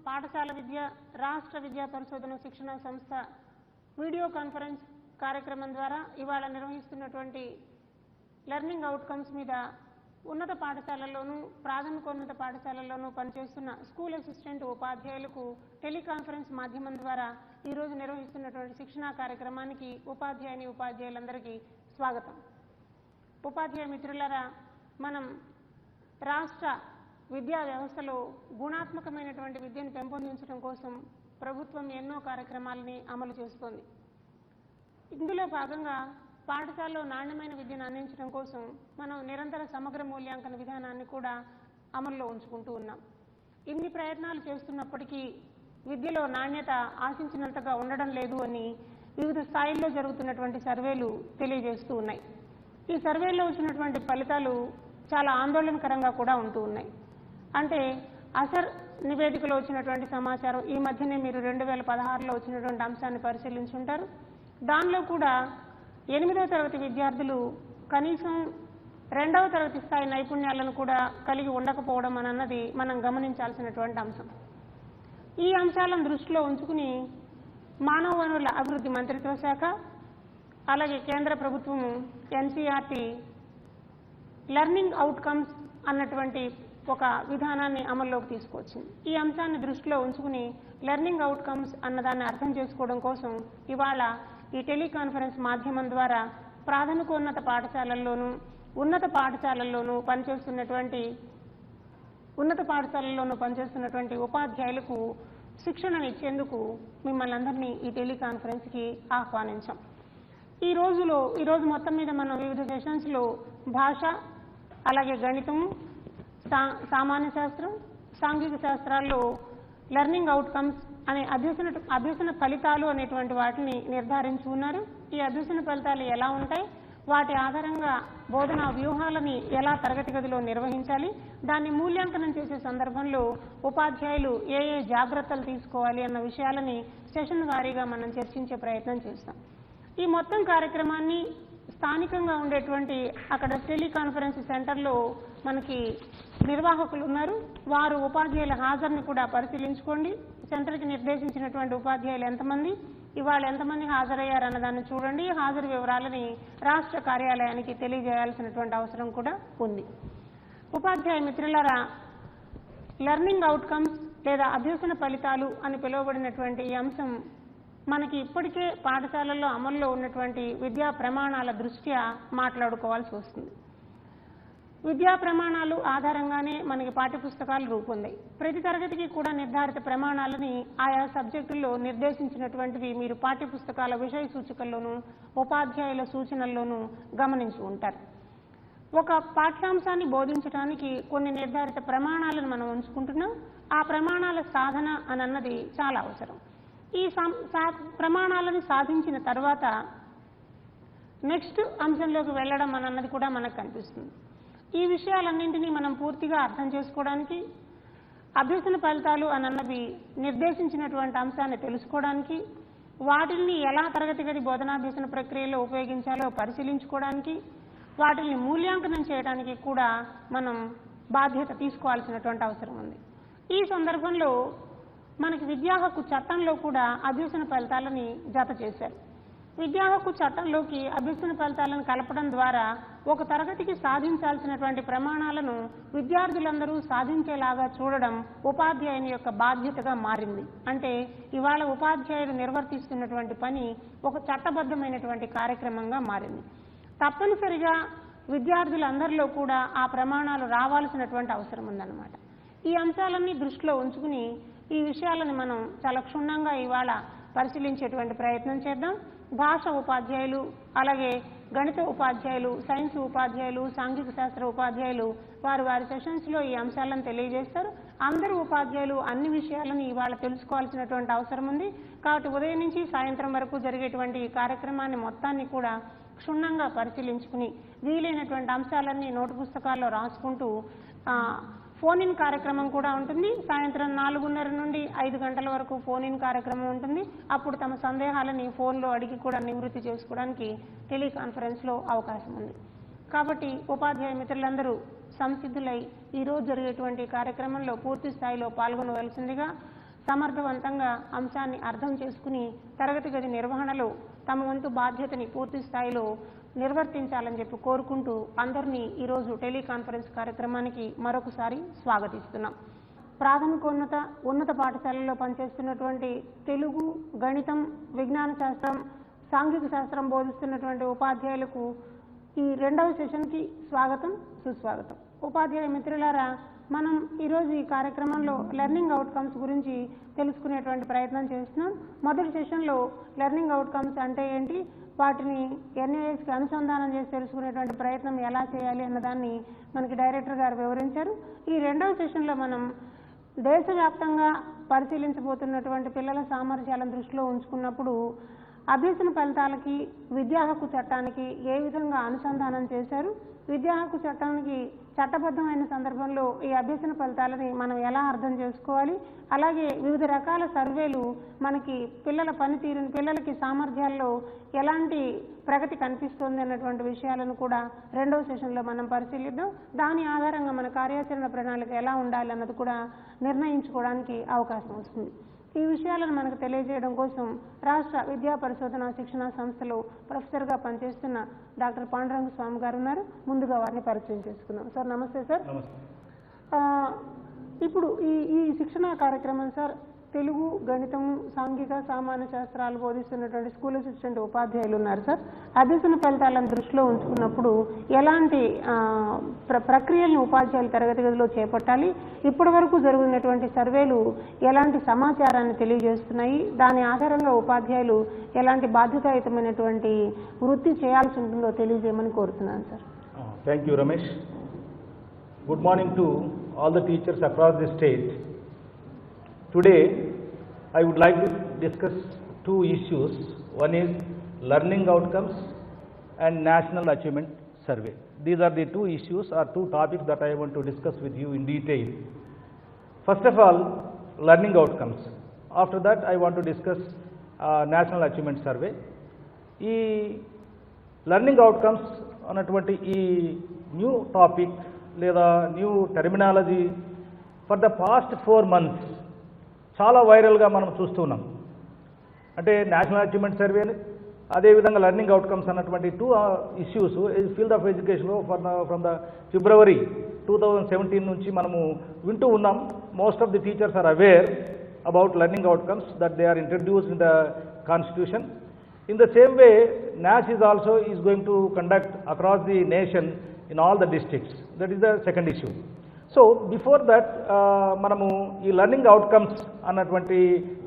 పాఠశాల విద్య రాష్ట్ర విద్యా పరిశోధన శిక్షణ సంస్థ వీడియో కాన్ఫరెన్స్ కార్యక్రమం ద్వారా ఇవాళ నిర్వహిస్తున్నటువంటి లెర్నింగ్ అవుట్కమ్స్ మీద ఉన్నత పాఠశాలల్లోనూ ప్రాథమికోన్నత పాఠశాలల్లోనూ పనిచేస్తున్న స్కూల్ అసిస్టెంట్ ఉపాధ్యాయులకు టెలికాన్ఫరెన్స్ మాధ్యమం ద్వారా ఈరోజు నిర్వహిస్తున్నటువంటి శిక్షణా కార్యక్రమానికి ఉపాధ్యాయులందరికీ స్వాగతం. ఉపాధ్యాయ మిత్రులారా, మనం రాష్ట్ర విద్యా వ్యవస్థలో గుణాత్మకమైనటువంటి విద్యను పెంపొందించడం కోసం ప్రభుత్వం ఎన్నో కార్యక్రమాలని అమలు చేస్తోంది. ఇందులో భాగంగా పాఠశాలలో నాణ్యమైన విద్యను అందించడం కోసం మనం నిరంతర సమగ్ర మూల్యాంకన విధానాన్ని కూడా అమల్లో ఉంచుకుంటూ ఉన్నాం. ఇన్ని ప్రయత్నాలు చేస్తున్నప్పటికీ విద్యలో నాణ్యత ఆశించినంతగా ఉండడం లేదు అని వివిధ స్థాయిల్లో జరుగుతున్నటువంటి సర్వేలు తెలియజేస్తూ ఉన్నాయి. ఈ సర్వేల్లో వచ్చినటువంటి ఫలితాలు చాలా ఆందోళనకరంగా కూడా ఉంటూ ఉన్నాయి. అంటే అసర్ నివేదికలో వచ్చినటువంటి సమాచారం, ఈ మధ్యనే మీరు 2016లో వచ్చినటువంటి అంశాన్ని పరిశీలించుంటారు. దానిలో కూడా 8వ తరగతి విద్యార్థులు కనీసం 2వ తరగతి స్థాయి నైపుణ్యాలను కూడా కలిగి ఉండకపోవడం అన్నది మనం గమనించాల్సినటువంటి అంశం. ఈ అంశాలను దృష్టిలో ఉంచుకుని మానవ వనరుల అభివృద్ధి మంత్రిత్వ శాఖ అలాగే కేంద్ర ప్రభుత్వం ఎన్సీఆర్టీ లెర్నింగ్ అవుట్కమ్స్ అన్నటువంటి ఒక విధానాన్ని అమల్లోకి తీసుకొచ్చింది. ఈ అంశాన్ని దృష్టిలో ఉంచుకుని లెర్నింగ్ అవుట్కమ్స్ అన్నదాన్ని అర్థం చేసుకోవడం కోసం ఇవాళ ఈ టెలికాన్ఫరెన్స్ మాధ్యమం ద్వారా ప్రాథమికోన్నత పాఠశాలల్లోనూ ఉన్నత పాఠశాలల్లోనూ పనిచేస్తున్నటువంటి ఉపాధ్యాయులకు శిక్షణను ఇచ్చేందుకు మిమ్మల్ని అందరినీ ఈ టెలికాన్ఫరెన్స్కి ఆహ్వానించాం. ఈరోజు మొత్తం మీద మనం వివిధ సెషన్స్లో భాష, అలాగే గణితం, సామాన్య శాస్త్రం, సాంఘిక శాస్త్రాల్లో లెర్నింగ్ అవుట్కమ్స్ అనే అభ్యసన ఫలితాలు అనేటువంటి వాటిని నిర్ధారించి ఉన్నారు. ఈ అభ్యసన ఫలితాలు ఎలా ఉంటాయి, వాటి ఆధారంగా బోధనా వ్యూహాలని ఎలా తరగతి గదిలో నిర్వహించాలి, దాన్ని మూల్యాంకనం చేసే సందర్భంలో ఉపాధ్యాయులు ఏ జాగ్రత్తలు తీసుకోవాలి అన్న విషయాలని సెషన్ వారీగా మనం చర్చించే ప్రయత్నం చేస్తాం. ఈ మొత్తం కార్యక్రమాన్ని స్థానికంగా ఉండేటువంటి అక్కడ టెలికాన్ఫరెన్స్ సెంటర్లో మనకి నిర్వాహకులు ఉన్నారు. వారు ఉపాధ్యాయుల హాజరుని కూడా పరిశీలించుకోండి. సెంటర్కి నిర్దేశించినటువంటి ఉపాధ్యాయులు ఎంతమంది, ఇవాళ ఎంతమంది హాజరయ్యారు అన్నదాన్ని చూడండి. హాజరు వివరాలని రాష్ట్ర కార్యాలయానికి తెలియజేయాల్సినటువంటి అవసరం కూడా ఉంది. ఉపాధ్యాయ మిత్రులారా, లెర్నింగ్ అవుట్కమ్స్ లేదా అభ్యసన ఫలితాలు అని పిలువబడినటువంటి ఈ అంశం మనకి ఇప్పటికే పాఠశాలల్లో అమల్లో ఉన్నటువంటి విద్యా ప్రమాణాల దృష్ట్యా మాట్లాడుకోవాల్సి వస్తుంది. విద్యా ప్రమాణాలు ఆధారంగానే మనకి పాఠ్యపుస్తకాలు రూపొందాయి. ప్రతి తరగతికి కూడా నిర్ధారిత ప్రమాణాలని ఆయా సబ్జెక్టుల్లో నిర్దేశించినటువంటివి మీరు పాఠ్యపుస్తకాల విషయ సూచికల్లోనూ ఉపాధ్యాయుల సూచనల్లోనూ గమనించి ఉంటారు. ఒక పాఠ్యాంశాన్ని బోధించడానికి కొన్ని నిర్ధారిత ప్రమాణాలను మనం ఉంచుకుంటున్నాం. ఆ ప్రమాణాల సాధన అన్నది చాలా అవసరం. ఈ ప్రమాణాలను సాధించిన తర్వాత నెక్స్ట్ అంశంలోకి వెళ్ళడం అన్నది కూడా మనకు కనిపిస్తుంది. ఈ విషయాలన్నింటినీ మనం పూర్తిగా అర్థం చేసుకోవడానికి, అభ్యసన ఫలితాలు అన్నవి నిర్దేశించినటువంటి అంశాన్ని తెలుసుకోవడానికి, వాటిని ఎలా తరగతి గది బోధనాభ్యసన ప్రక్రియలో ఉపయోగించాలో పరిశీలించుకోవడానికి, వాటిని మూల్యాంకనం చేయడానికి కూడా మనం బాధ్యత తీసుకోవాల్సినటువంటి అవసరం ఉంది. ఈ సందర్భంలో మనకి విద్యా హక్కు చట్టంలో కూడా అభ్యసన ఫలితాలని జత చేశారు. విద్యా హక్కు చట్టంలోకి అభ్యసన ఫలితాలను కలపడం ద్వారా ఒక తరగతికి సాధించాల్సినటువంటి ప్రమాణాలను విద్యార్థులందరూ సాధించేలాగా చూడడం ఉపాధ్యాయుని యొక్క బాధ్యతగా మారింది. అంటే ఇవాళ ఉపాధ్యాయుడు నిర్వర్తిస్తున్నటువంటి పని ఒక చట్టబద్ధమైనటువంటి కార్యక్రమంగా మారింది. తప్పనిసరిగా విద్యార్థులందరిలో కూడా ఆ ప్రమాణాలు రావాల్సినటువంటి అవసరం ఉందన్నమాట. ఈ అంశాలన్నీ దృష్టిలో ఉంచుకుని ఈ విషయాలను మనం చాలా క్షుణ్ణంగా ఇవాళ పరిశీలించేటువంటి ప్రయత్నం చేద్దాం. భాష ఉపాధ్యాయులు, అలాగే గణిత ఉపాధ్యాయులు, సైన్స్ ఉపాధ్యాయులు, సాంఘిక శాస్త్ర ఉపాధ్యాయులు వారి సెషన్స్లో ఈ అంశాలను తెలియజేస్తారు. అందరూ ఉపాధ్యాయులు అన్ని విషయాలను ఇవాళ తెలుసుకోవాల్సినటువంటి అవసరం ఉంది. కాబట్టి ఉదయం నుంచి సాయంత్రం వరకు జరిగేటువంటి ఈ కార్యక్రమాన్ని మొత్తాన్ని కూడా క్షుణ్ణంగా పరిశీలించుకుని వీలైనటువంటి అంశాలన్నీ నోటు పుస్తకాల్లో రాసుకుంటూ ఫోన్ ఇన్ కార్యక్రమం కూడా ఉంటుంది. సాయంత్రం 4:30 నుండి 5 గంటల వరకు ఫోన్ ఇన్ కార్యక్రమం ఉంటుంది. అప్పుడు తమ సందేహాలని ఫోన్లో అడిగి కూడా నివృత్తి చేసుకోవడానికి టెలికాన్ఫరెన్స్లో అవకాశం ఉంది. కాబట్టి ఉపాధ్యాయ మిత్రులందరూ సంసిద్ధులై ఈరోజు జరిగేటువంటి కార్యక్రమంలో పూర్తి స్థాయిలో పాల్గొనవలసిందిగా సమర్థవంతంగా అంశాన్ని అర్థం చేసుకుని తరగతి గది నిర్వహణలో తమ వంతు బాధ్యతని పూర్తి స్థాయిలో నిర్వర్తించాలని చెప్పి కోరుకుంటూ అందరినీ ఈరోజు టెలికాన్ఫరెన్స్ కార్యక్రమానికి మరొకసారి స్వాగతిస్తున్నాం. ప్రాథమికోన్నత ఉన్నత పాఠశాలల్లో పనిచేస్తున్నటువంటి తెలుగు, గణితం, విజ్ఞాన శాస్త్రం, సాంఘిక శాస్త్రం బోధిస్తున్నటువంటి ఉపాధ్యాయులకు ఈ రెండవ సెషన్కి స్వాగతం, సుస్వాగతం. ఉపాధ్యాయ మిత్రులారా, మనం ఈరోజు ఈ కార్యక్రమంలో లెర్నింగ్ అవుట్కమ్స్ గురించి తెలుసుకునేటువంటి ప్రయత్నం చేస్తున్నాం. మొదటి సెషన్లో లెర్నింగ్ అవుట్కమ్స్ అంటే ఏంటి, వాటిని ఎన్ఏఎస్కి అనుసంధానం చేసి తెలుసుకునేటువంటి ప్రయత్నం ఎలా చేయాలి అన్నదాన్ని మనకి డైరెక్టర్ గారు వివరించారు. ఈ రెండవ సెషన్లో మనం దేశవ్యాప్తంగా పరిశీలించబోతున్నటువంటి పిల్లల సామర్థ్యాలను దృష్టిలో ఉంచుకున్నప్పుడు అభ్యసన ఫలితాలకి విద్యా హక్కు చట్టానికి ఏ విధంగా అనుసంధానం చేశారు, విద్యా హక్కు చట్టానికి చట్టబద్ధమైన సందర్భంలో ఈ అభ్యసన ఫలితాలని మనం ఎలా అర్థం చేసుకోవాలి, అలాగే వివిధ రకాల సర్వేలు మనకి పిల్లల పనితీరుని, పిల్లలకి సామర్థ్యాల్లో ఎలాంటి ప్రగతి కనిపిస్తుంది అన్నటువంటి విషయాలను కూడా రెండవ సెషన్లో మనం పరిశీలిద్దాం. దాని ఆధారంగా మన కార్యాచరణ ప్రణాళిక ఎలా ఉండాలి అన్నది కూడా నిర్ణయించుకోవడానికి అవకాశం వస్తుంది. ఈ విషయాలను మనకు తెలియజేయడం కోసం రాష్ట్ర విద్యా పరిశోధన శిక్షణ సంస్థలో ప్రొఫెసర్గా పనిచేస్తున్న డాక్టర్ పాండురంగ స్వామి గారు ఉన్నారు. ముందుగా వారిని పరిచయం చేసుకుందాం. సార్ నమస్తే. సార్ ఇప్పుడు ఈ శిక్షణ కార్యక్రమం సార్ తెలుగు, గణితం, సాంఘిక, సామాన్య శాస్త్రాలు బోధిస్తున్నటువంటి స్కూల్ అసిస్టెంట్ ఉపాధ్యాయులు ఉన్నారు. సార్ అభ్యసన ఫలితాలను దృష్టిలో ఉంచుకున్నప్పుడు ఎలాంటి ప్రక్రియలను ఉపాధ్యాయులు తరగతి గదిలో చేపట్టాలి, ఇప్పటి వరకు జరుగుతున్నటువంటి సర్వేలు ఎలాంటి సమాచారాన్ని తెలియజేస్తున్నాయి, దాని ఆధారంగా ఉపాధ్యాయులు ఎలాంటి బాధ్యతాయుతమైనటువంటి వృత్తి చేయాల్సి ఉంటుందో తెలియజేయమని కోరుతున్నాను sir. Thank you Ramesh. Good morning to all the teachers across the state. Today, I would like to discuss two issues. One is learning outcomes and national achievement survey. These are the two issues or two topics that I want to discuss with you in detail. First of all, learning outcomes. After that, I want to discuss national achievement survey. ఈ learning outcomes అన్నటువంటి ఈ new topic లేదా new terminology for the past 4 months చాలా వైరల్గా మనం చూస్తున్నాం. అంటే national achievement survey, అదేవిధంగా లెర్నింగ్ అవుట్కమ్స్ అన్నటువంటి టూ ఇష్యూస్ ఫీల్డ్ ఆఫ్ ఎడ్యుకేషన్లో ఫ్రమ్ ద ఫిబ్రవరి 2017 నుంచి మనము వింటూ ఉన్నాం. Most of the teachers are aware about learning outcomes that they are introduced in the constitution. In the same way NAS is going to conduct across the nation in all the districts. That is the second issue. So before that మనము ఈ learning outcomes అన్నటువంటి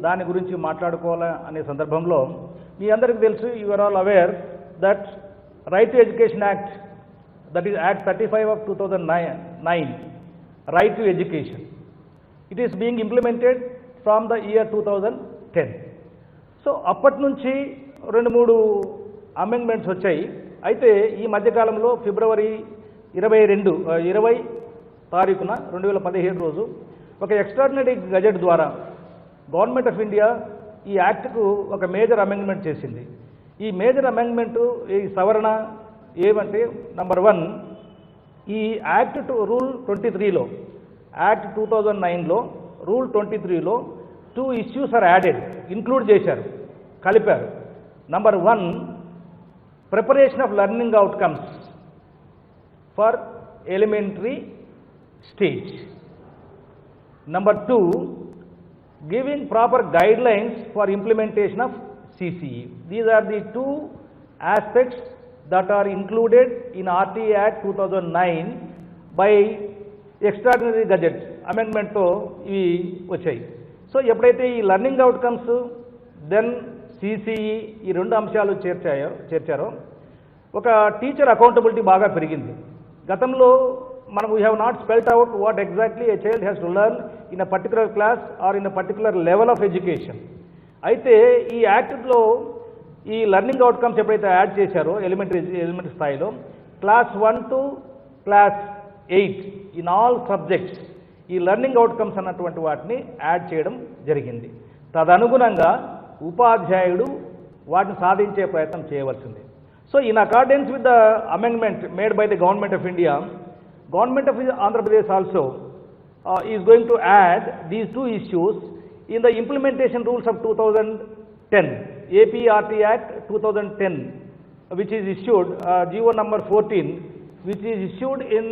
దాని గురించి మాట్లాడుకోవాలి అనే సందర్భంలో మీ అందరికీ తెలుసు, you are all aware that right to education act, that is act 35 of 2009, right to education, it is being implemented from the year 2010. So అప్పటి నుంచి 2-3 అమెండ్మెంట్స్ వచ్చాయి. అయితే ఈ మధ్యకాలంలో ఫిబ్రవరి 20 తారీఖున 2017 రోజు ఒక ఎక్స్ట్రాడినరీ గజెట్ ద్వారా గవర్నమెంట్ ఆఫ్ ఇండియా ఈ యాక్ట్కు ఒక మేజర్ అమెండ్మెంట్ చేసింది. ఈ మేజర్ అమెండ్మెంటు, ఈ సవరణ ఏమంటే, నంబర్ 1, ఈ యాక్ట్ రూల్ 23లో, యాక్ట్ 2009లో రూల్ 23లో 2 issues ఆర్ యాడెడ్, ఇంక్లూడ్ చేశారు, కలిపారు. Number 1, preparation of learning outcomes for elementary stage. Number 2, giving proper guidelines for implementation of CCE. These are the 2 aspects that are included in RTA Act 2009 by extraordinary gadget amendment తో ఇవి వచ్చాయి. So ఎప్పుడైతే ఈ learning outcomes then CCE ఈ 2 అంశాలు చేర్చారో ఒక teacher accountability బాగా పెరిగింది. గతంలో we have not spelled out what exactly a child has to learn in a particular class or in a particular level of education. అయితే ఈ యాక్ట్లో ఈ లెర్నింగ్ అవుట్కమ్స్ ఎప్పుడైతే యాడ్ చేశారో ఎలిమెంటరీ స్థాయిలో class 1 to class 8 in all subjects ఈ learning outcomes అన్నటువంటి వాటిని యాడ్ చేయడం జరిగింది. తదనుగుణంగా ఉపాధ్యాయుడు వాటిని సాధించే ప్రయత్నం చేయవలసింది. So in accordance with the amendment made by the government of India, Government of Andhra Pradesh also is going to add these 2 issues in the implementation rules of 2010, APRT Act 2010, which is issued, GO number 14, which is issued in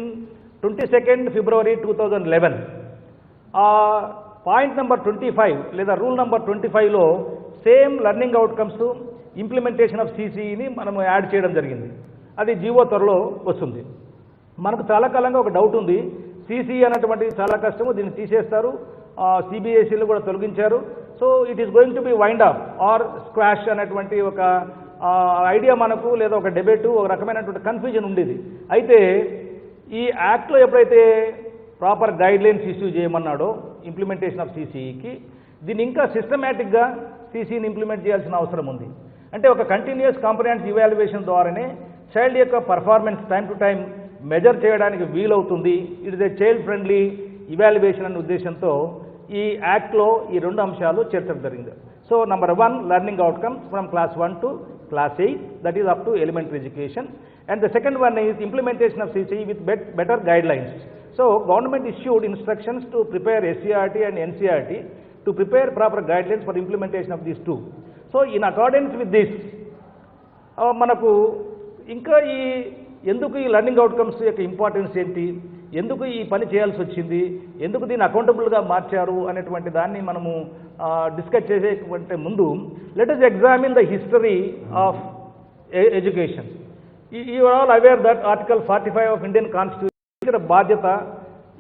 22nd February 2011. Point number 25 లేదా rule number 25లో same learning outcomes implementation of సిసిఈని మనము add చేయడం జరిగింది. అది GO త్వరలో వస్తుంది. మనకు చాలా కాలంగా ఒక డౌట్ ఉంది, సిసిఈ అన్నటువంటి చాలా కష్టము, దీన్ని తీసేస్తారు, సిబిఎస్ఈలు కూడా తొలగించారు, so it is going to be wind up or squash అనేటువంటి ఒక ఐడియా మనకు లేదా ఒక డిబేటు, ఒక రకమైనటువంటి కన్ఫ్యూజన్ ఉండేది. అయితే ఈ యాక్ట్లో ఎప్పుడైతే ప్రాపర్ గైడ్ లైన్స్ ఇష్యూ చేయమన్నాడో ఇంప్లిమెంటేషన్ ఆఫ్ సిసిఈకి, దీన్ని ఇంకా సిస్టమేటిక్గా సిసిఈని ఇంప్లిమెంట్ చేయాల్సిన అవసరం ఉంది. అంటే ఒక కంటిన్యూస్ కాంప్రహెన్సివ్ ఇవాల్యుయేషన్ ద్వారానే చైల్డ్ యొక్క performance time to time measure చేయడానికి వీలవుతుంది. It is a child friendly evaluation అనే ఉద్దేశంతో ఈ యాక్ట్లో ఈ రెండు అంశాలు చేర్చడం జరిగింది. So number 1, learning outcomes from class 1 to class 8, that is up to elementary education, and the second one is implementation of CCE with better guidelines. So government issued instructions to prepare SCERT and NCERT to prepare proper guidelines for implementation of these two. So in accordance with this, మనకు ఇంకా ఈ ఎందుకు ఈ learning outcomes యొక్క importance ఏంటి, ఎందుకు ఈ పని చేయాల్సి వచ్చింది, ఎందుకు దీన్ని అకౌంటబుల్గా మార్చారు అనేటువంటి దాన్ని మనము డిస్కస్ చేసేటువంటి ముందు let us examine the history of education. You are all aware that Article 45 of Indian Constitution బాధ్యత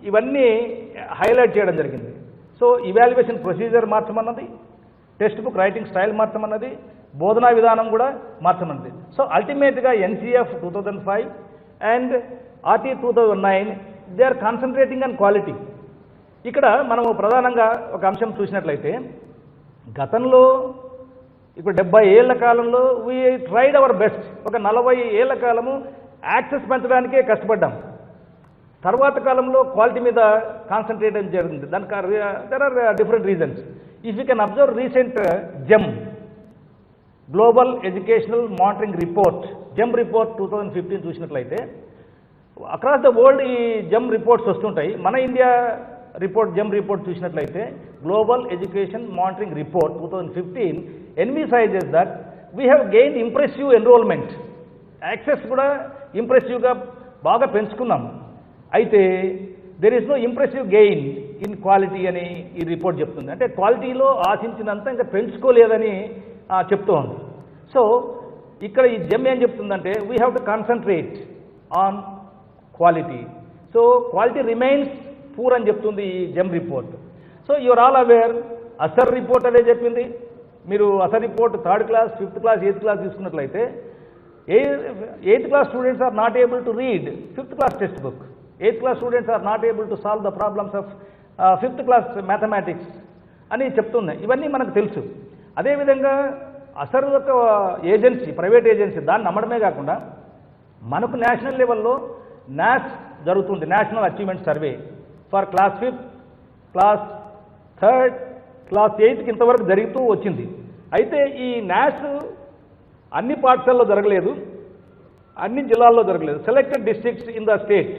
ఇవన్నీ హైలైట్ చేయడం జరిగింది. సో ఇవాల్యుయేషన్ ప్రొసీజర్ మార్చమన్నది, టెక్స్ట్ బుక్ రైటింగ్ స్టైల్ మార్చమన్నది, బోధనా విధానం కూడా మార్చమన్నది. సో అల్టిమేట్గా NCF 2005 and RT 2009 they are concentrating on quality. ఇక్కడ మనము ప్రధానంగా ఒక అంశం చూసినట్లయితే, గతంలో ఇప్పుడు 70 ఏళ్ల కాలంలో వీ ట్రైడ్ అవర్ బెస్ట్, ఒక 40 ఏళ్ల కాలము యాక్సెస్ పెంచడానికే కష్టపడ్డాం. తర్వాత కాలంలో క్వాలిటీ మీద కాన్సన్ట్రేట్ జరిగింది. దానికి there are different reasons. If you can observe recent GEM global educational monitoring report, GEM report 2015 చూసినట్లయితే అక్రాస్ ద వరల్డ్ ఈ జెమ్ రిపోర్ట్స్ వస్తుంటాయి. మన ఇండియా రిపోర్ట్ జెమ్ రిపోర్ట్ చూసినట్లయితే global education monitoring report 2015 envisages that we have gain impressive enrolment, access కూడా ఇంప్రెసివ్గా బాగా పెంచుకున్నాం. అయితే there is no impressive gain in quality అని ఈ రిపోర్ట్ చెప్తుంది. అంటే క్వాలిటీలో ఆశించినంత ఇంకా పెంచుకోలేదని చెప్తూ ఉంది. సో ఇక్కడ ఈ జెమ్ ఏం చెప్తుందంటే we have to concentrate on quality. So quality remains poor అని చెప్తుంది ఈ GEM report. So you are all aware, ASER report అదే చెప్పింది. మీరు ASER report 3rd class, 5th class, 8th class తీసుకున్నట్లయితే 8th class students are not able to read 5th class textbook, 8th class students are not able to solve the problems of 5th class mathematics అని చెప్తున్నాయి. ఇవన్నీ మనకు తెలుసు. అదేవిధంగా అసర్ ఒక agency, private agency, దాన్ని నమ్మడమే కాకుండా మనకు నేషనల్ లెవెల్లో నాస్ జరుగుతుంది, national achievement survey for class 5th, class 3rd, class 8కి ఇంతవరకు జరుగుతూ వచ్చింది. అయితే ఈ నాస్ అన్ని పాఠశాలలో జరగలేదు, అన్ని జిల్లాల్లో జరగలేదు, selected districts in the state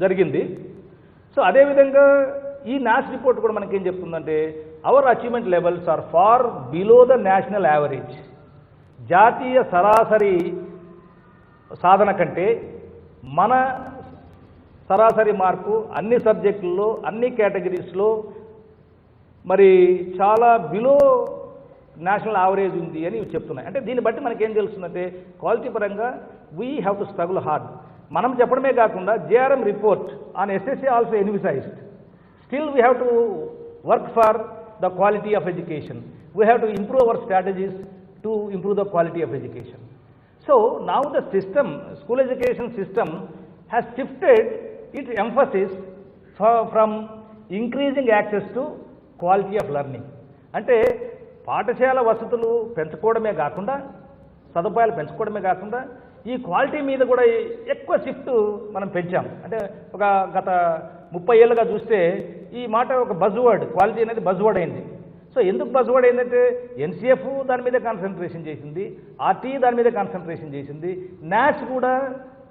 జరిగింది. సో అదేవిధంగా ఈ నాస్ రిపోర్ట్ కూడా మనకేం చెప్తుందంటే our achievement levels are far below the national average. జాతీయ సరాసరి సాధన కంటే మన సరాసరి మార్కు అన్ని సబ్జెక్టుల్లో, అన్ని కేటగిరీస్లో మరి చాలా బిలో నేషనల్ యావరేజ్ ఉంది అని చెప్తున్నాయి. అంటే దీన్ని బట్టి మనకేం తెలుస్తుందంటే క్వాలిటీ పరంగా we have to struggle hard. మనం చెప్పడమే కాకుండా JRM report on SSA also envisaged. Still we have to work for the quality of education. We have to improve our strategies to improve the quality of education. So now the system, school education system has shifted its emphasis from increasing access to quality of learning. అంటే పాఠశాల వసతులు పెంచుకోవడమే కాకుండా, సదుపాయాలు పెంచుకోవడమే కాకుండా ఈ quality మీద కూడా ఎక్కువ షిఫ్ట్ మనం పెంచాం. అంటే ఒక గత 30 ఏళ్ళుగా చూస్తే ఈ మాట ఒక బజ్వర్డ్, క్వాలిటీ అనేది బజ్వర్డ్ అయింది. సో ఎందుకు బజ్వర్డ్ అయిందంటే NCF దాని మీద కాన్సన్ట్రేషన్ చేసింది, RT దాని మీద కాన్సన్ట్రేషన్ చేసింది, నాస్ కూడా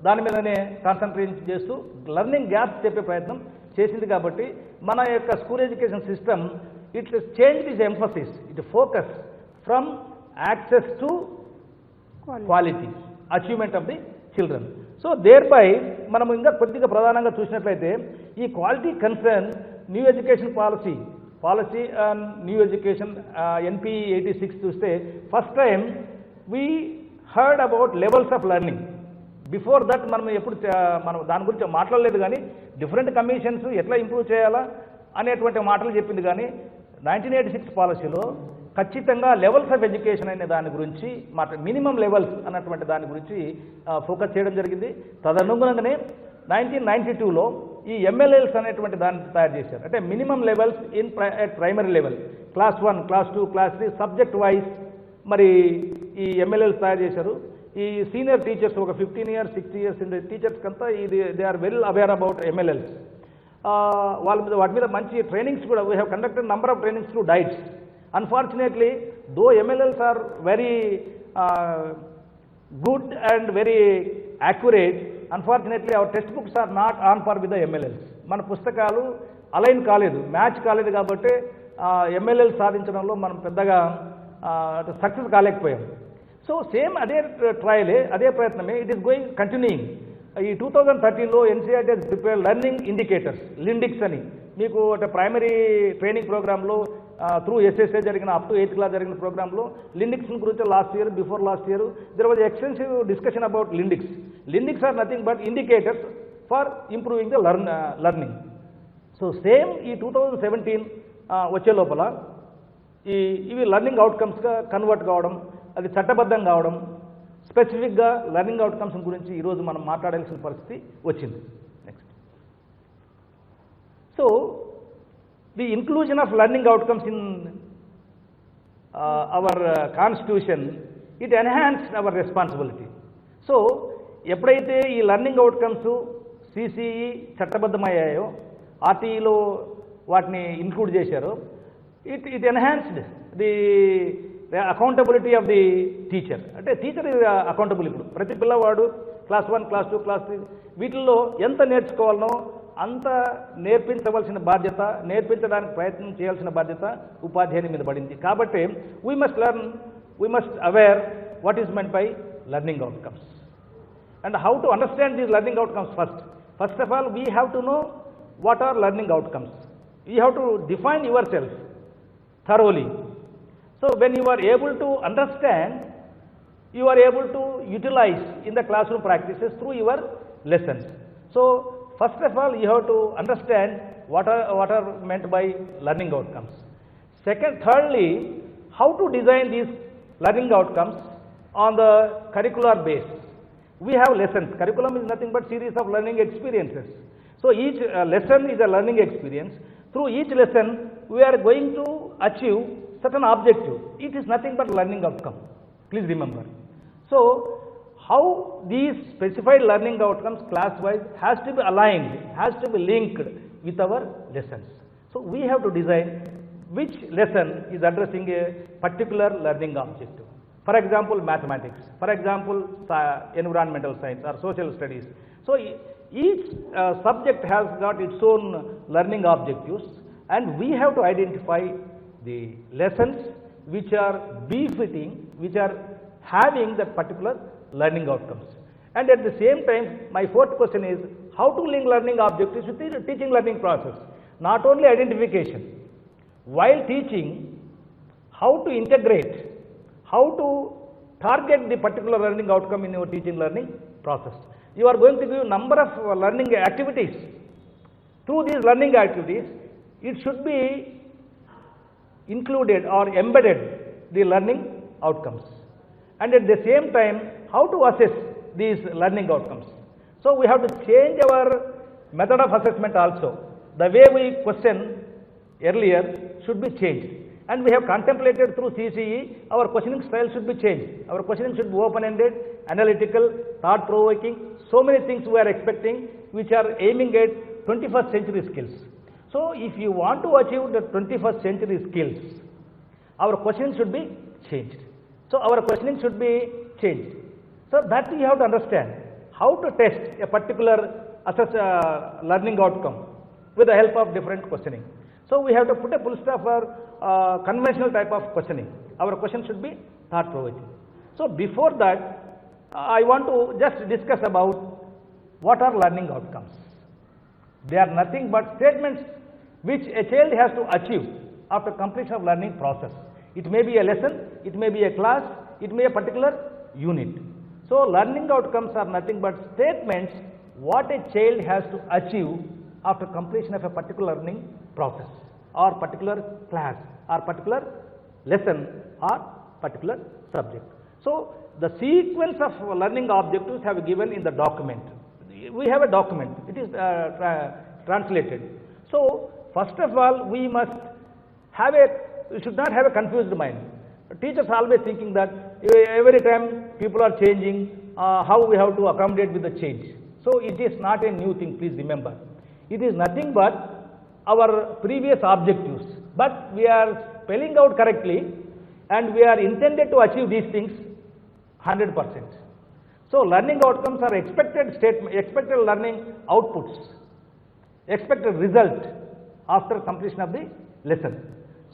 దాని మీదనే కాన్సన్ట్రేషన్ చేస్తూ లెర్నింగ్ గ్యాప్స్ చెప్పే ప్రయత్నం చేసింది. కాబట్టి మన యొక్క school education system it has changed its emphasis, it focus from access to quality, achievement of the children. So thereby మనం ఇంకా కొద్దిగా ప్రధానంగా చూసినట్లయితే ఈ quality concern new education policy and new education NP 86 చూస్తే first time we heard about levels of learning. Before that మనం ఎప్పుడు మనం దాని గురించి మాట్లాడలేదు, కానీ డిఫరెంట్ కమిషన్స్ ఎట్లా ఇంప్రూవ్ చేయాలా అనేటువంటి మాటలు చెప్పింది. కానీ 1986 పాలసీలో ఖచ్చితంగా లెవెల్స్ ఆఫ్ ఎడ్యుకేషన్ అనే దాని గురించి మినిమం లెవెల్స్ అన్నటువంటి దాని గురించి ఫోకస్ చేయడం జరిగింది. తదనుగుణంగానే 1992లో ఈ MLLs అనేటువంటి దాన్ని తయారు చేశారు. అంటే minimum levels in primary level, class 1, class 2, class 3 subject wise మరి ఈ MLLs తయారు చేశారు. ఈ సీనియర్ టీచర్స్ ఒక 15 years 60 years in టీచర్స్ కంతా ఇది they are well aware about MLLs. వాళ్ళ మీద వాటి మీద మంచి ట్రైనింగ్స్ కూడా we have conducted number of trainings through DIETs. Unfortunately, though MLLs are very good and very accurate, unfortunately our textbooks are not on par with the MLLs. మన పుస్తకాలు align కాలేదు, match కాలేదు, కాబట్టి MLL సాధించడంలో మనం పెద్దగా success కాలేకపోయాం. So same అదే ట్రయలే, అదే ప్రయత్నమే ఇట్ ఈస్ గోయింగ్ కంటిన్యూయింగ్. ఈ 2013లో NCERT has prepared learning indicators, Lindics అని. మీకు అంటే ప్రైమరీ ట్రైనింగ్ ప్రోగ్రాంలో త్రూ SSA జరిగిన అప్ టు 8th class జరిగిన ప్రోగ్రాంలో లిండిక్స్ గురించి before last year there was extensive discussion about Lindics. Lindics are nothing but indicators for improving the learning. So same ఈ 2017 వచ్చే లోపల ఇవి లెర్నింగ్ అవుట్కమ్స్గా కన్వర్ట్ కావడం, అది చట్టబద్ధం కావడం, స్పెసిఫిక్గా లెర్నింగ్ అవుట్కమ్స్ గురించి ఈరోజు మనం మాట్లాడాల్సిన పరిస్థితి వచ్చింది. Next, so the inclusion of learning outcomes in our constitution, it enhanced our responsibility. So ఎప్పుడైతే ఈ లెర్నింగ్ అవుట్కమ్స్ CCE చట్టబద్ధమయ్యాయో, RTEలో వాటిని ఇంక్లూడ్ చేశారో, it enhanced the accountability of the teacher. అంటే టీచర్ ఇస్ అకౌంటబుల్. ఇప్పుడు ప్రతి పిల్లవాడు క్లాస్ 1, క్లాస్ 2, క్లాస్ 3 వీటిల్లో ఎంత నేర్చుకోవాలనో అంత నేర్పించవలసిన బాధ్యత, నేర్పించడానికి ప్రయత్నం చేయాల్సిన బాధ్యత ఉపాధ్యాయుని మీద పడింది. కాబట్టి we must aware what is meant by learning outcomes and how to understand these learning outcomes first of all we have to know what are learning outcomes. You have to define yourself thoroughly. So when you are able to understand, you are able to utilize in the classroom practices through your lessons. So first of all, you have to understand what are meant by learning outcomes. Thirdly, how to design these learning outcomes on the curricular base. We have lessons. Curriculum is nothing but series of learning experiences. So each lesson is a learning experience. Through each lesson, we are going to achieve certain objective. It is nothing but learning outcome. Please remember. So how these specified learning outcomes class-wise has to be aligned, has to be linked with our lessons. So we have to design which lesson is addressing a particular learning objective. For example, mathematics. For example, environmental science or social studies. So each subject has got its own learning objectives, and we have to identify the lessons which are befitting, which are having that particular learning outcomes. And at the same time, my fourth question is how to link learning objectives with the teaching learning process. Not only identification, while teaching, how to integrate, how to target the particular learning outcome in your teaching learning process. You are going to give a number of learning activities. Through these learning activities, it should be included or embedded the learning outcomes. And at the same time, how to assess these learning outcomes. So we have to change our method of assessment also. The way we question earlier should be changed. And we have contemplated through CCE, our questioning style should be changed. Our questioning should be open-ended, analytical, thought-provoking. So many things we are expecting which are aiming at 21st century skills. So if you want to achieve the 21st century skills, our questioning should be changed. So our questioning should be changed. So that you have to understand how to test a particular learning outcome with the help of different questioning. So So we have to put a full stop for conventional type of questioning. Our question should be thought-provoking. So before that, I want to just discuss about what are learning outcomes. They are nothing but statements which a child has to achieve after completion of learning process. It may be a lesson, it may be a class, it may be a particular unit. So learning outcomes are nothing but statements what a child has to achieve after completion of a particular learning process or particular class or particular lesson or particular subject. So the sequence of learning objectives have given in the document. We have a document, it is translated. So first of all, we should not have a confused mind. Teachers always thinking that every time people are changing, how we have to accommodate with the change. So it is not a new thing, please remember. It is nothing but our previous objectives, but we are spelling out correctly and we are intended to achieve these things 100%. So learning outcomes are expected learning outputs, expected result after completion of the lesson.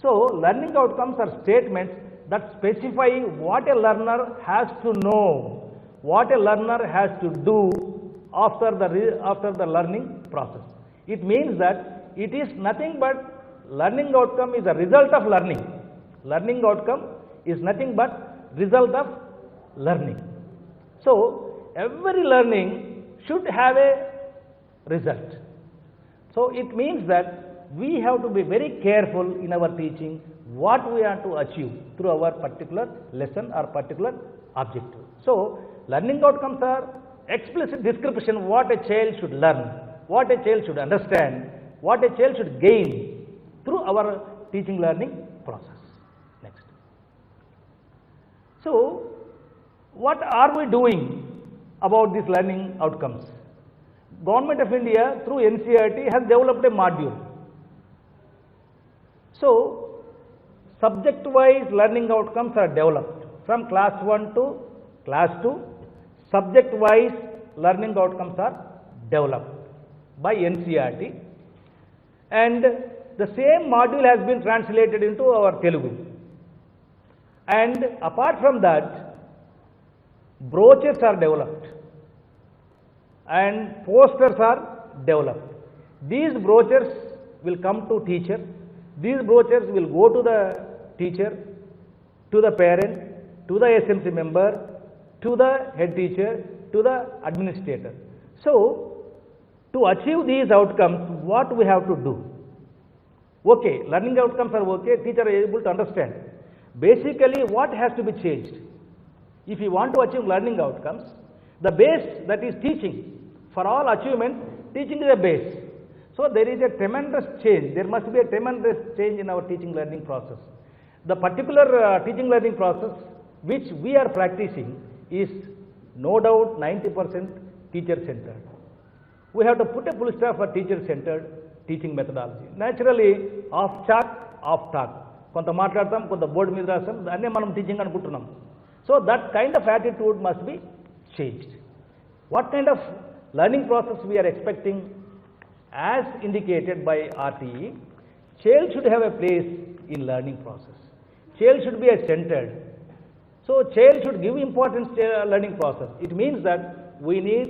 So learning outcomes are statements that specify what a learner has to know, what a learner has to do after the learning process. It means that it is nothing but learning outcome is a result of learning. Learning outcome is nothing but result of learning. So every learning should have a result. So it means that we have to be very careful in our teaching what we are to achieve through our particular lesson or particular objective. So learning outcomes are explicit description what a child should learn, what a child should understand, what a child should gain through our teaching learning process. Next. So what are we doing about these learning outcomes? Government of India through NCERT has developed a module. So subject-wise learning outcomes are developed from class 1 to class 2. Subject-wise learning outcomes are developed by NCERT, and the same module has been translated into our Telugu. And apart from that, brochures are developed and posters are developed. These brochures will come to teacher. These brochures will go to the teacher, to the parent, to the SMC member, to the head teacher, to the administrator. So to achieve these outcomes, what we have to do? Okay, learning outcomes are okay, teacher is able to understand. Basically, what has to be changed? If you want to achieve learning outcomes, the base, that is teaching. For all achievement, teaching is a base. So there is a tremendous change. There must be a tremendous change in our teaching learning process. The particular teaching learning process which we are practicing is no doubt 90% teacher centered. We have to put a full stop for teacher centered teaching methodology. Naturally, off chalk, off talk. కొంత మాట్లాడతాం, కొంత board మీద రాస్తాం, దాన్నే మనం teaching అనుకుంటున్నాం. So that kind of attitude must be changed. What kind of learning process we are expecting? As indicated by RTE, child should have a place in learning process. Child should be centered. So child should give importance to learning process. It means that we need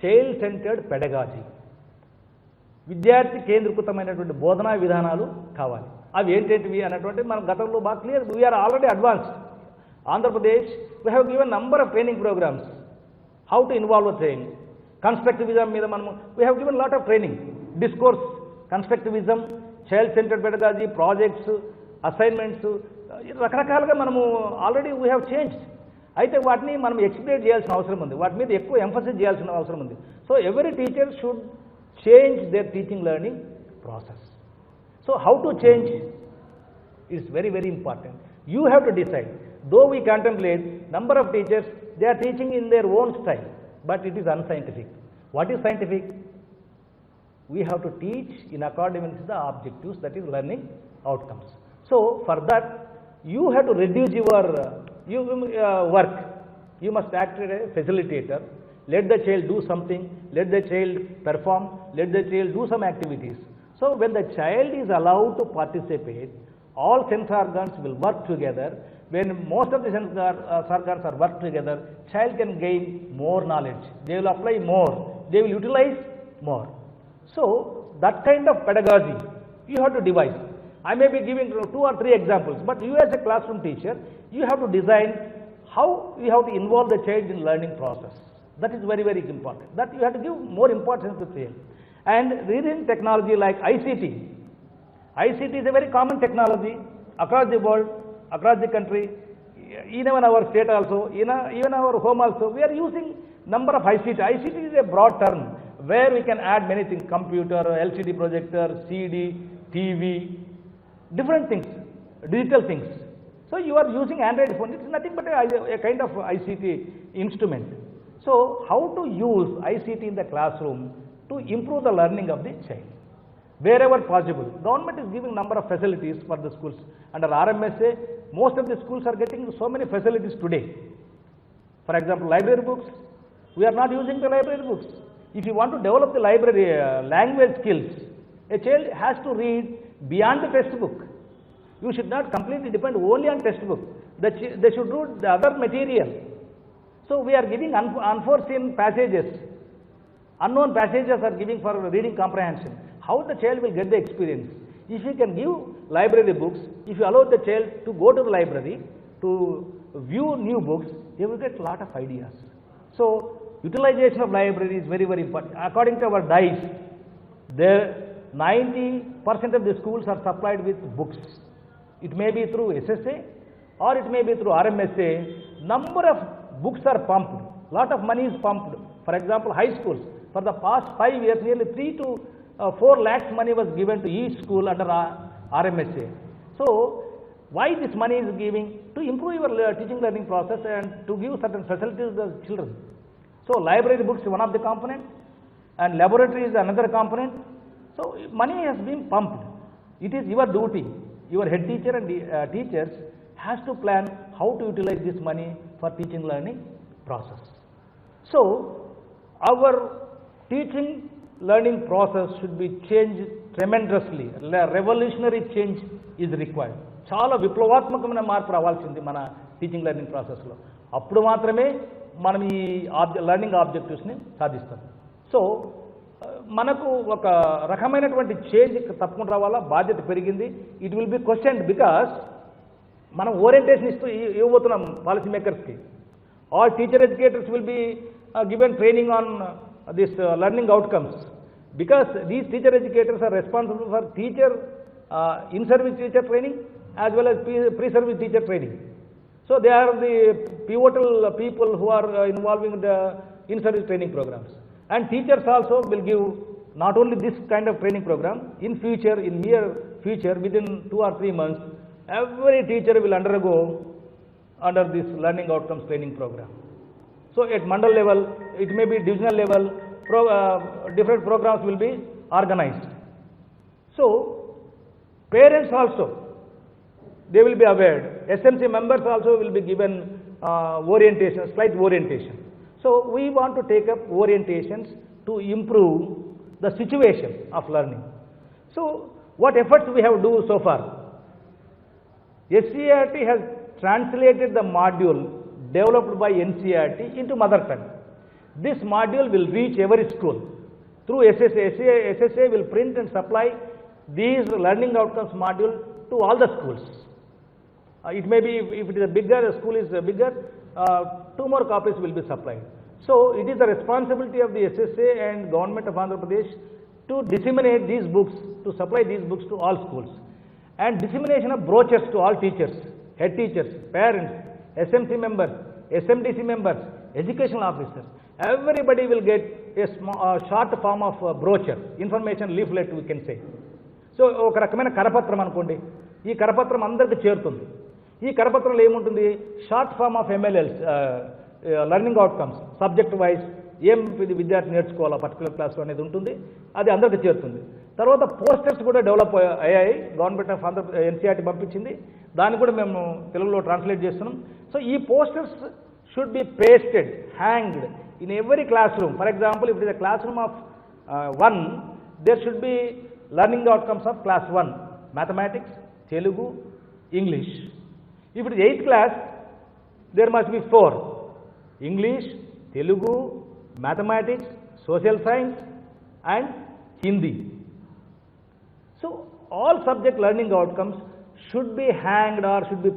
child-centered pedagogy. విద్యార్థి కేంద్రీకృతమైనటువంటి బోధనా విధానాలు కావాలి. అవి ఏంటంటివి అన్నటువంటి మనం గతంలో బాగా clear, we are already advanced. Andhra Pradesh, we have given number of training programmes how to involve train. Constructivism మీద మనము we have given lot of training, discourse, constructivism, child centred pedagogy, projects, assignments, రకరకాలుగా మనము ఆల్రెడీ వీ హ్యావ్ చేంజ్డ్. అయితే వాటిని మనం explain చేయాల్సిన అవసరం ఉంది, వాటి మీద ఎక్కువ ఎంఫసిస్ చేయాల్సిన అవసరం ఉంది. So every teacher should change their teaching learning process. So how to change is very, very important. You have to decide. Though we contemplate number of teachers, they are teaching in their own style, but it is unscientific. What is scientific? We have to teach in accordance with the objectives, that is learning outcomes. So for that, you have to reduce your work. You must act as a facilitator. Let the child do something, let the child perform, let the child do some activities. So when the child is allowed to participate, all sense organs will work together. When most of the sense organs are work together, child can gain more knowledge. They will apply more. They will utilize more. So that kind of pedagogy you have to devise. I may be giving 2 or 3 examples, but you as a classroom teacher, you have to design how you have to involve the child in learning process. That is very, very important. That you have to give more importance to the child. And reading technology like ICT. ICT is a very common technology across the world, across the country, even our state also, even our home also. We are using number of ICT. ICT is a broad term where we can add many things: computer, LCD projector, CD, TV, different things, digital things. So you are using Android phone. It is nothing but a kind of ICT instrument. So how to use ICT in the classroom to improve the learning of the child? Wherever possible, government is giving number of facilities for the schools. Under RMSA, most of the schools are getting so many facilities today. For example, library books, we are not using the library books. If you want to develop the library language skills, a child has to read beyond the textbook. You should not completely depend only on textbook. They should read the other material. So we are giving unforeseen passages, unknown passages are giving for reading comprehension. How the child will get the experience? If you can give library books, if you allow the child to go to the library to view new books, they will get a lot of ideas. So utilization of library is very, very important. According to our DICE, there 90% of the schools are supplied with books. It may be through SSA or it may be through RMSA. Number of books are pumped. Lot of money is pumped. For example, high schools, for the past 5 years, nearly 3 to 4 lakhs money was given to each school under RMSA. So why this money is giving? To improve your teaching learning process and to give certain facilities to the children. So library books is one of the component and laboratory is another component. So money has been pumped. It is your duty. Your head teacher and teachers has to plan how to utilize this money for teaching learning process. So our teaching learning process should be changed tremendously. Revolutionary change is required. చాలా విప్లవాత్మకమైన మార్పు రావాల్సింది మన teaching learning ప్రాసెస్లో. అప్పుడు మాత్రమే మనం ఈ లెర్నింగ్ ఆబ్జెక్టివ్స్ని సాధిస్తాం. సో మనకు ఒక రకమైనటువంటి చేంజ్ తప్పకుండా రావాలా, బాధ్యత పెరిగింది. It will be questioned because మనం ఓరియంటేషన్ ఇవ్వబోతున్నాం పాలసీ మేకర్స్కి. All teacher educators will be given training on this learning outcomes, because these teacher educators are responsible for teacher in-service teacher training as well as pre-service teacher training. So they are the pivotal people who are involving the in-service training programs. And teachers also will give not only this kind of training program, in future, in near future, within 2 or 3 months, every teacher will undergo under this learning outcomes training program. So at mandal level, it may be divisional level, different programs will be organized. So parents also, they will be aware. SMC members also will be given orientation, slight orientation. So we want to take up orientations to improve the situation of learning. So what efforts we have do so far? SCERT has translated the module developed by NCERT into mother tongue. This module will reach every school through SSA. SSA will print and supply these learning outcomes module to all the schools. It may be, if it is a bigger, a school is bigger, 2 more copies will be supplied. So it is the responsibility of the SSA and Government of Andhra Pradesh to disseminate these books, to supply these books to all schools. And dissemination of brochures to all teachers, head teachers, parents, SMC members, SMDC members, educational officers. Everybody will get a short form of brochure, information leaflet we can say. So ఒక రకమైన కరపత్రం అనుకోండి. ఈ కరపత్రం అందరికీ చేరుతుంది. ఈ కరపత్రంలో ఏముంటుంది? Short form of MLLs, learning outcomes, subject wise ఏం విద్యార్థి నేర్చుకోవాలా పర్టికులర్ క్లాస్లో అనేది ఉంటుంది. అది అందరికీ చేరుతుంది. తర్వాత పోస్టర్స్ కూడా డెవలప్ అయ్యాయి. గవర్నమెంట్ ఆఫ్ ఆంధ్ర NCERT పంపించింది. దాన్ని కూడా మేము తెలుగులో ట్రాన్స్లేట్ చేస్తున్నాం. సో ఈ posters should be pasted, hanged in every classroom. For example, if it is a classroom of 1, there should be learning outcomes of class 1, mathematics, Telugu, English. If it is 8th class, there must be 4, English, Telugu, mathematics, social science and Hindi. So all subject learning outcomes should be hanged or should be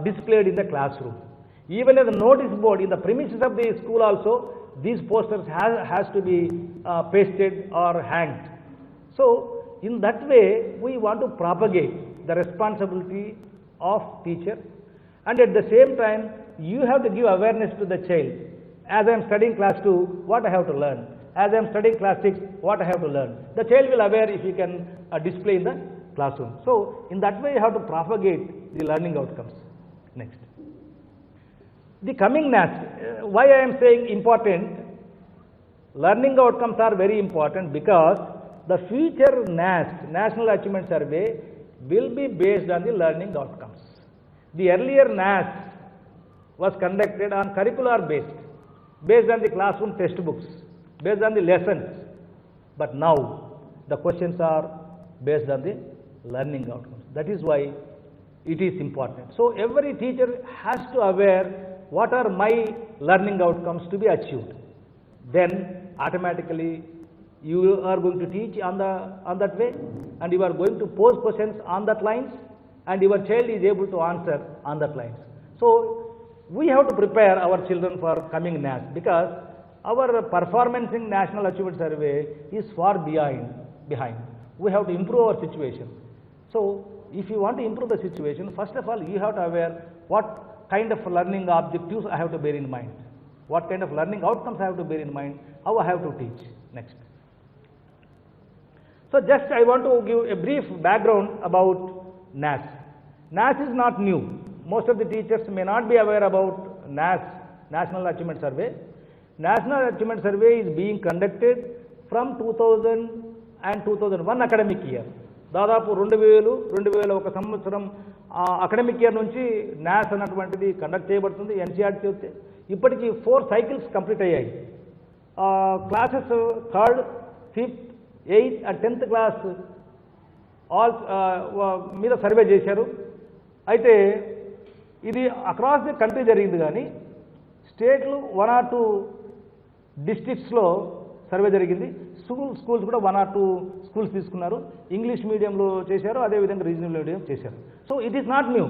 displayed in the classroom. Even as a notice board in the premises of the school also, these posters has to be pasted or hanged. So in that way we want to propagate the responsibility of teacher, and at the same time you have to give awareness to the child. As I am studying class 2, what I have to learn? As I am studying class 6, what I have to learn? The child will aware if you can display in the classroom. So in that way you have to propagate the learning outcomes. Next, the coming NAS. Why I am saying important? Learning outcomes are very important because the future NAS, National Achievement Survey, will be based on the learning outcomes. The earlier NAS was conducted on curricular based on the classroom textbooks, based on the lessons, but now the questions are based on the learning outcomes. That is why it is important. So every teacher has to aware what are my learning outcomes to be achieved. Then automatically you are going to teach on that way, and you are going to pose questions on that lines, and your child is able to answer on that lines. So we have to prepare our children for coming NAS, because our performance in National Achievement Survey is far behind. We have to improve our situation. So if you want to improve the situation, first of all you have to aware what kind of learning objectives I have to bear in mind, what kind of learning outcomes I have to bear in mind, how I have to teach. Next. So just I want to give a brief background about NAS. NAS is not new. Most of the teachers may not be aware about NAS, National Achievement Survey. National Achievement Survey is being conducted from 2000 and 2001 academic year. దాదాపు 2001 సంవత్సరం academic year నుంచి NAS అన్నటువంటిది conduct చేయబడుతుంది. NCERT చేస్తే ఇప్పటికి 4 cycles complete అయ్యాయి. Classes 3rd, 5th, 8th and 10th class all మీద survey చేశారు. అయితే ఇది అక్రాస్ ది కంట్రీ జరిగింది, కానీ స్టేట్లు 1 or 2 డిస్ట్రిక్ట్స్లో సర్వే జరిగింది. స్కూల్స్ కూడా 1 or 2 స్కూల్స్ తీసుకున్నారు. ఇంగ్లీష్ మీడియంలో చేశారు, అదేవిధంగా రీజనల్ మీడియం చేశారు. So it is not new,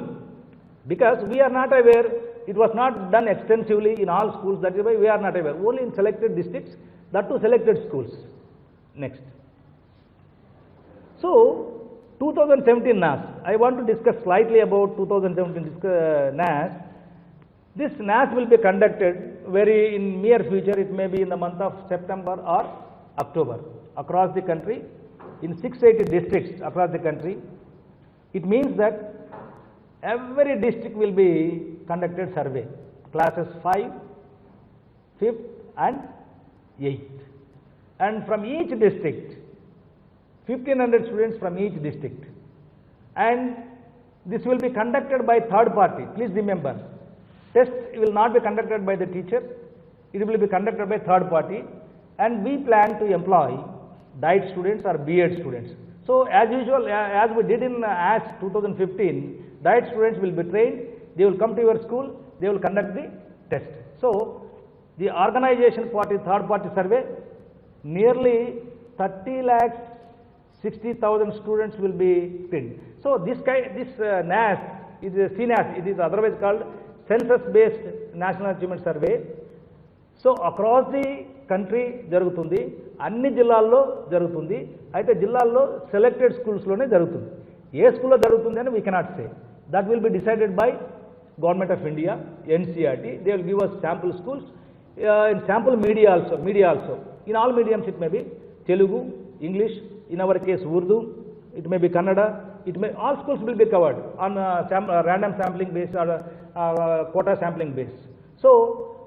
because we are not aware, it was not done extensively in all schools. That is why we are not aware, only in selected districts, that too selected schools. Next. So 2017 NAS, I want to discuss slightly about 2017 NAS. This NAS will be conducted very in near future. It may be in the month of September or October across the country in 680 districts across the country. It means that every district will be conducted survey, classes 5, 5th and 8th, and from each district 1500 students from each district, and this will be conducted by third party. Please remember, test will not be conducted by the teacher, it will be conducted by third party, and we plan to employ diet students or B.Ed students. So as usual, as we did in AS 2015, diet students will be trained, they will come to your school, they will conduct the test. So the organization party, third party survey, nearly 30,60,000 students will be trained. So this NAS is a CNAS, it is otherwise called Census Based National Achievement Survey. So across the country జరుగుతుంది, అన్ని జిల్లాల్లో జరుగుతుంది. అయితే జిల్లాల్లో selected స్కూల్స్లోనే జరుగుతుంది. ఏ స్కూల్లో జరుగుతుంది అని we cannot say. That will be decided by government of India, NCERT. They will give us sample schools, in sample media also. In all mediums it may be Telugu, English, in our case Urdu, it may be Kannada, it may, all schools will be covered on random sampling base or quota sampling base. So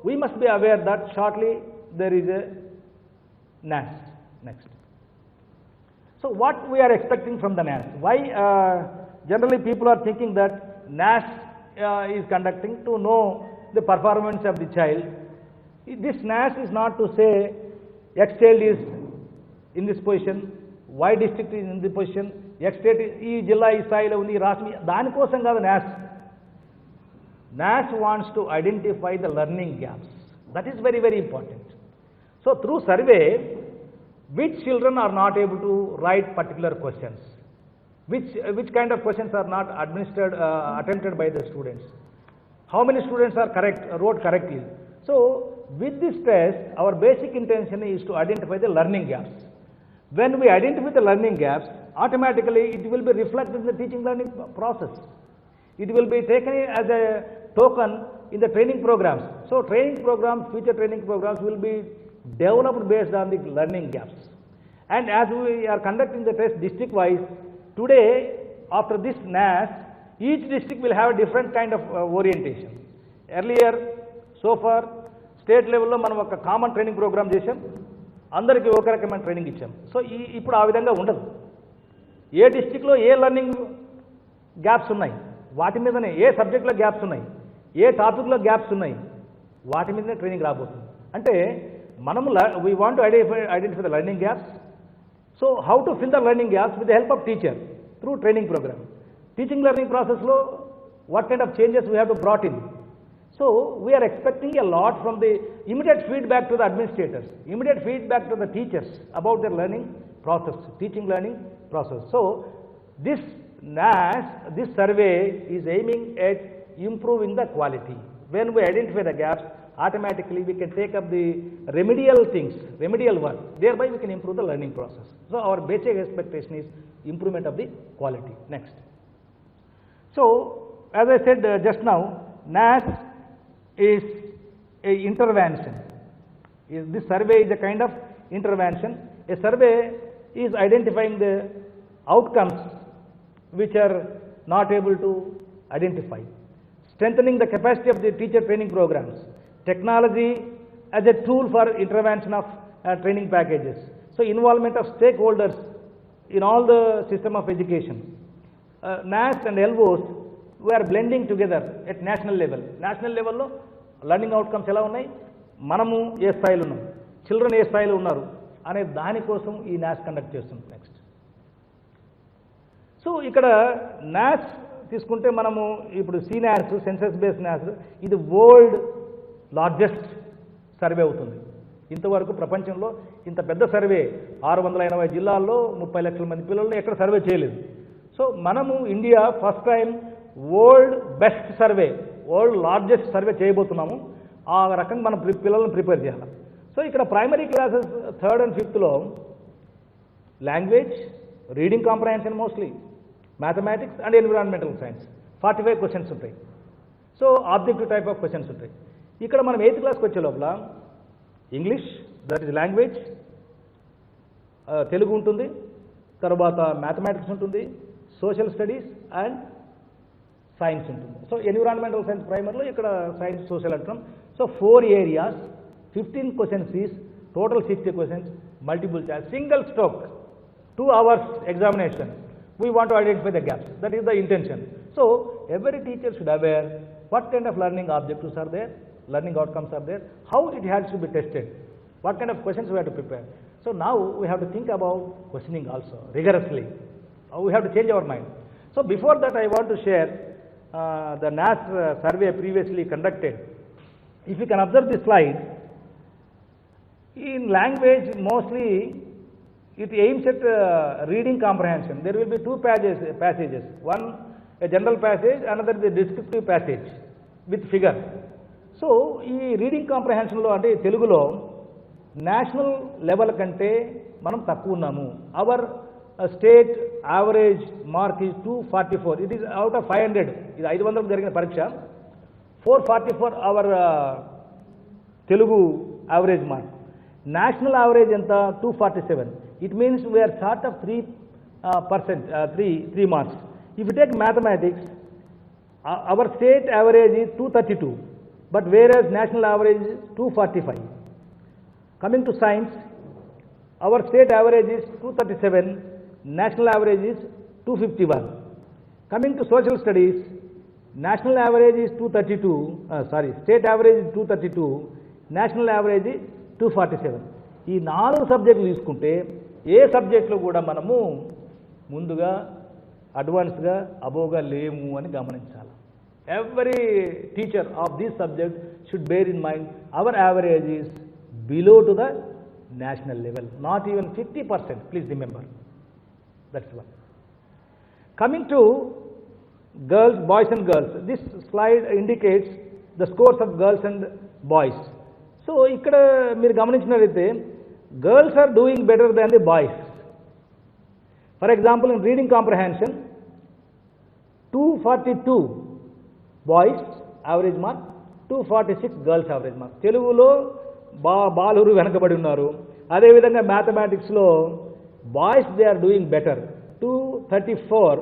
we must be aware that shortly there is a NAS. Next. So what we are expecting from the NAS? Why generally people are thinking that NAS is conducting to know the performance of the child. This NAS is not to say X child is in this position, Y district in the position, X state ఈ జిల్లా ఈ స్థాయిలో ఉంది, ఈ రాష్ట్రం దానికోసం కాదు NAS. NAS wants to identify the learning gaps. That is very, very important. So through survey, which children are not able to write particular questions, which kind of questions are not attempted by the students, how many students are wrote correctly. So with this test, our basic intention is to identify the learning gaps. When we identify the learning gaps, automatically it will be reflected in the teaching learning process. It will be taken as a token in the training programs. So training programs, future training programs will be developed based on the learning gaps. And as we are conducting the test district wise, today after this NAS, each district will have a different kind of orientation. Earlier, so far, state లెవెల్లో మనం ఒక common training programme చేసాం, అందరికీ ఒక రకమైన training ఇచ్చాం. So ఇప్పుడు ఆ విధంగా ఉండదు. ఏ డిస్ట్రిక్ట్లో ఏ లెర్నింగ్ గ్యాప్స్ ఉన్నాయి వాటి మీదనే, ఏ సబ్జెక్ట్లో గ్యాప్స్ ఉన్నాయి, ఏ టాపిక్లో గ్యాప్స్ ఉన్నాయి వాటి మీదనే ట్రైనింగ్ రాబోతుంది. అంటే మనము we want to identify the learning gaps. So how to fill the learning gaps with the help of teacher through training programme. Teaching learning ప్రాసెస్లో what kind of changes we have to brought in. So we are expecting a lot from the immediate feedback to the administrators, immediate feedback to the teachers about their learning process, teaching learning process. So this NAS, this survey is aiming at improving the quality. When we identify the gaps, automatically we can take up the remedial things, remedial work. Thereby we can improve the learning process. So our basic expectation is improvement of the quality. Next. So as I said just now, NAS is a intervention. This survey is a kind of intervention. A survey is identifying the outcomes which are not able to identify, strengthening the capacity of the teacher training programs, technology as a tool for intervention of training packages. So involvement of stakeholders in all the system of education. NAS and LVOs, we are blending together at national level. National level లో learning outcomes ఎలా ఉన్నాయి, మనము ఏ స్థాయిలో ఉన్నాం, children ఏ స్థాయిలో ఉన్నారు అనే దానికోసం ఈ NAS కండక్ట్ చేస్తుంది. నెక్స్ట్. సో ఇక్కడ NAS తీసుకుంటే మనము ఇప్పుడు CNAS, సెన్సస్ బేస్డ్ NAS, ఇది వరల్డ్ లార్జెస్ట్ సర్వే అవుతుంది. ఇంతవరకు ప్రపంచంలో ఇంత పెద్ద సర్వే 680 జిల్లాల్లో 30 లక్షల మంది పిల్లల్ని ఎక్కడ సర్వే చేయలేదు. సో మనము India first time world best survey, world largest survey చేయబోతున్నాము. ఆ రకంగా మనం పిల్లలను ప్రిపేర్ చేయాలి. సో ఇక్కడ ప్రైమరీ క్లాసెస్ 3rd and 5thలో language, reading comprehension mostly, mathematics and environmental science 45 questions ఉంటాయి. So objective type of questions ఉంటాయి. ఇక్కడ మనం 8th క్లాస్కి వచ్చే లోపల English, that is language, Telugu ఉంటుంది, తర్వాత మ్యాథమెటిక్స్ ఉంటుంది, సోషల్ స్టడీస్ అండ్ సైన్స్ ఉంటుంది. సో ఎన్విరాన్మెంటల్ సైన్స్ ప్రైమర్లో ఇక్కడ సైన్స్, సోషల్ అంటాం. So 4 areas, 15 questions is total 60 questions, multiple choice, single stroke, 2 hours examination. We want to identify the gaps. That is the intention. So every teacher should aware what kind of learning objectives are there, learning outcomes are there, how it has to be tested, what kind of questions we have to prepare. So now we have to think about questioning also rigorously. We have to change our mind. So before that I want to share the NAS survey previously conducted. If you can observe this slide, in language mostly it aims at reading comprehension. There will be 2 passages, one a general passage, another the descriptive passage with figure. So ఈ reading కాంప్రహెన్షన్లో అంటే తెలుగులో national level కంటే మనం తక్కువ ఉన్నాము. Our state average mark is 244. It is out of 500. ఇది 500 జరిగిన పరీక్ష. 444 our Telugu average mark. National average ఎంత? 247. It means we are short of 3 marks. If you take mathematics, our state average is 232, but whereas national average is 245. Coming to science, our state average is 237, national average is 251. Coming to social studies, national average is 232, state average is 232, national average is 247. ఈ 4 సబ్జెక్టులు తీసుకుంటే ఏ సబ్జెక్ట్లో కూడా మనము ముందుగా అడ్వాన్స్గా అబోవ్గా లేము అని గమనించాలి. Every teacher of this subject should bear in mind our average is below to the national level, not even 50%, please remember. That's one. Coming to girls, boys and girls, this slide indicates the scores of girls and boys. So ikkada meer gamaninchinaithe girls are doing better than the boys. For example, in reading comprehension, 242 boys average mark, 246 girls average mark. Telugulo బాలురు వెనకబడి ఉన్నారు. అదేవిధంగా మ్యాథమెటిక్స్లో boys they are doing better. 234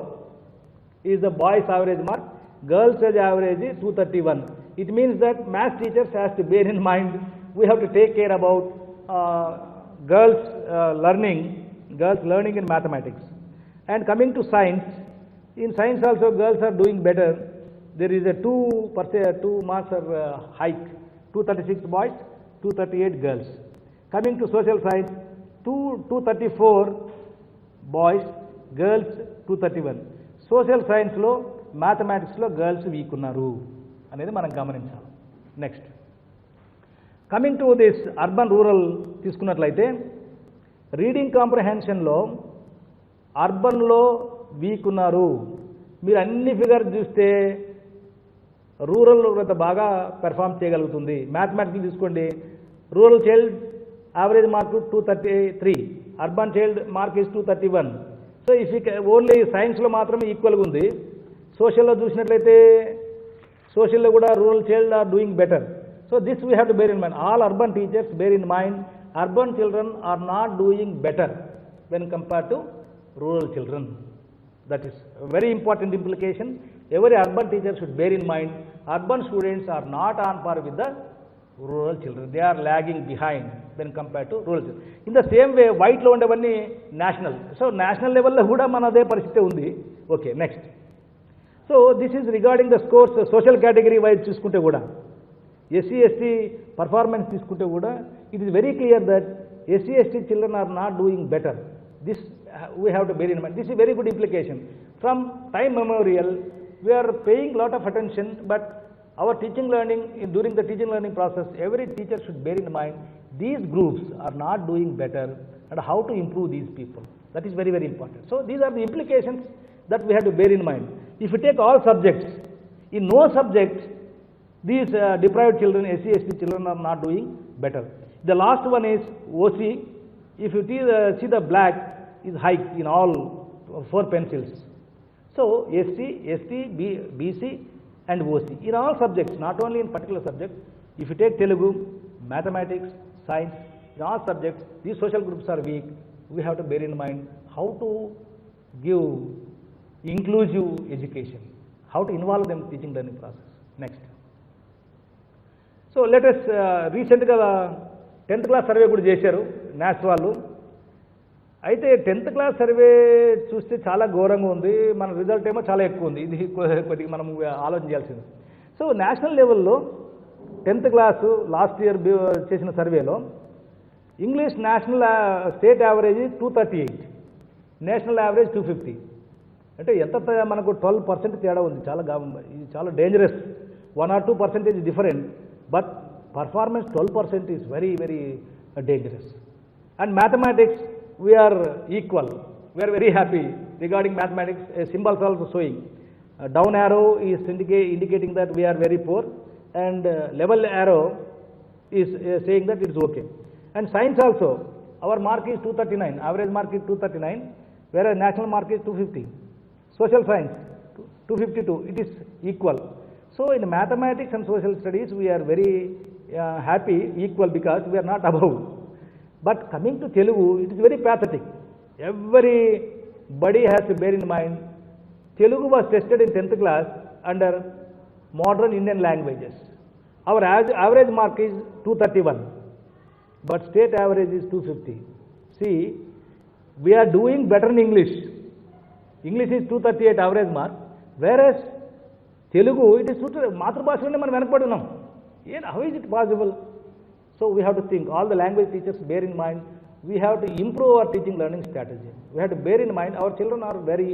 is the boys average mark, girls average 231. It means that maths teachers has to bear in mind we have to take care about girls learning in mathematics. And coming to science, in science also girls are doing better. There is a 2 marks hike, 236 boys, 238 girls. Coming to social science, 234 boys, girls 231. Social science లో mathematics లో girls week ఉన్నారు అనేది మనం గమనించాలి. Next coming to this urban rural తీసుకున్నట్లయితే reading కాంప్రహెన్షన్లో అర్బన్లో week ఉన్నారు. మీరు అన్ని ఫిగర్స్ చూస్తే రూరల్ బాగా పెర్ఫామ్ చేయగలుగుతుంది. మ్యాథమెటిక్స్ తీసుకోండి, rural child average mark 233, urban child mark is 231. So if only సైన్స్లో మాత్రమే ఈక్వల్గా ఉంది. సోషల్లో చూసినట్లయితే సోషల్లో కూడా rural child are doing better. So this we have to bear in mind. All urban teachers bear in mind urban children are not doing better when compared to rural children. That is a very important implication. Every urban teacher should bear in mind, urban students are not on par with the rural children. They are lagging behind when compared to rural children. In the same way, white lo undevanni national. So national level lo kuda mana ade paristhithi undi. Okay, next. So this is regarding the scores social category wise chuskunte kuda. SC/ST performance తీసుకుంటే కూడా it is very clear that SC/ST children are not doing better. This we have to bear in mind. This is a very good implication. From time memorial, we are paying lot of attention, but our teaching learning, during the teaching learning process, every teacher should bear in mind these groups are not doing better and how to improve these people. That is very, very important. So these are the implications that we have to bear in mind. If you take all subjects, in no subject, these deprived children, SC/ST children are not doing better. The last one is OC. If you see the black is high in all 4 pencils. So SC, ST, BC and OC in all subjects, not only in particular subject. If you take Telugu, mathematics, science, in all subjects, these social groups are weak. We have to bear in mind how to give inclusive education, how to involve them in teaching learning process. Next. So let us recent గా 10th class survey కూడా చేశారు NAS వాళ్ళు. అయితే 10th class survey చూస్తే చాలా ఘోరంగా ఉంది, మన రిజల్ట్ ఏమో చాలా ఎక్కువ ఉంది. ఇది కొద్దిగా మనం ఆలోచన చేయాల్సింది. సో నేషనల్ లెవెల్లో 10th class లాస్ట్ ఇయర్ చేసిన సర్వేలో English national state average 238, national average 250. అంటే ఎంత మనకు 12% తేడా ఉంది. ఇది చాలా dangerous. 1 or 2% different, but performance 12% is very, very dangerous. And mathematics, we are equal. We are very happy regarding mathematics. Symbols also showing. Down arrow is indicating that we are very poor, and level arrow is saying that it is okay. And science also, our mark is 239, average mark is 239, whereas national mark is 250. Social science 252, it is equal. So in mathematics and social studies, we are very happy, equal, because we are not above. But coming to Telugu, it is very pathetic. Everybody has to bear in mind, Telugu was tested in 10th class under modern Indian languages. Our average mark is 231, but state average is 250. See, we are doing better in English. English is 238 average mark, whereas Telugu, it is మాతృభాషలోనే మనం వెనకబడి ఉన్నాం. How is it possible? So we have to think, all the language teachers bear in mind, we have to improve our teaching learning strategy. We have to bear in mind our children are very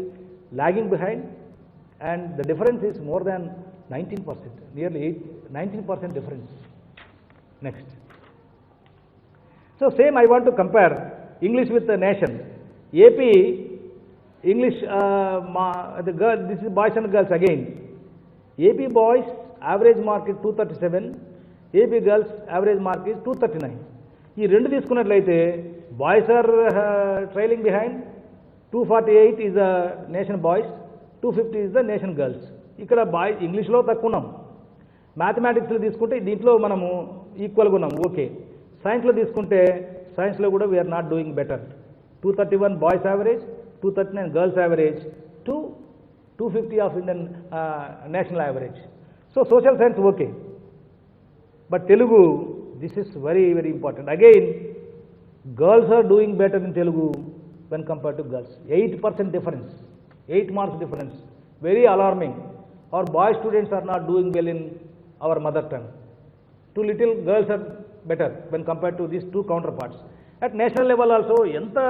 lagging behind, and the difference is more than 19%, nearly 19% difference. Next. So same I want to compare English with the nation. AP English, this is boys and girls again. AP boys average mark is 237, AP girls average mark is 239. ఈ రెండు తీసుకున్నట్లయితే boys are trailing behind, 248 is the nation boys, 250 is the nation girls. ఇక్కడ ఇంగ్లీష్లో తక్కువ ఉన్నాం. మ్యాథమెటిక్స్లో తీసుకుంటే దీంట్లో మనము ఈక్వల్గా ఉన్నాం, ఓకే. సైన్స్లో తీసుకుంటే సైన్స్లో కూడా we are not doing better. 231 boys average, 239 girls average, 250 of Indian national average. So social science okay, but Telugu, this is very, very important. Again, girls are doing better in Telugu when compared to girls. 8% difference, 8 marks difference, very alarming. Our boy students are not doing well in our mother tongue. Two little girls are better when compared to these two counterparts. At national level also, enta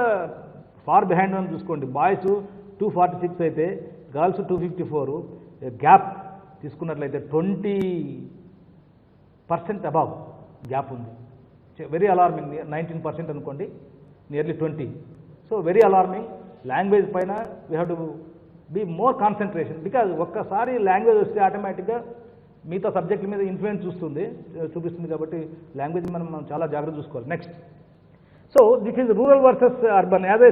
far behind అని చూసుకోండి. Boys 246 అయితే girls 254, gap తీసుకున్నట్లయితే 20% above gap ఉంది. Very alarming. 19% అనుకోండి, nearly 20. So very alarming. Language పైన we have to be more concentration, because ఒక్కసారి language వస్తే ఆటోమేటిక్గా మిగతా సబ్జెక్టుల మీద ఇన్ఫ్లుయెన్స్ చూపిస్తుంది కాబట్టి లాంగ్వేజ్ మనం చాలా జాగ్రత్త చూసుకోవాలి. Next, so this is rural versus urban. As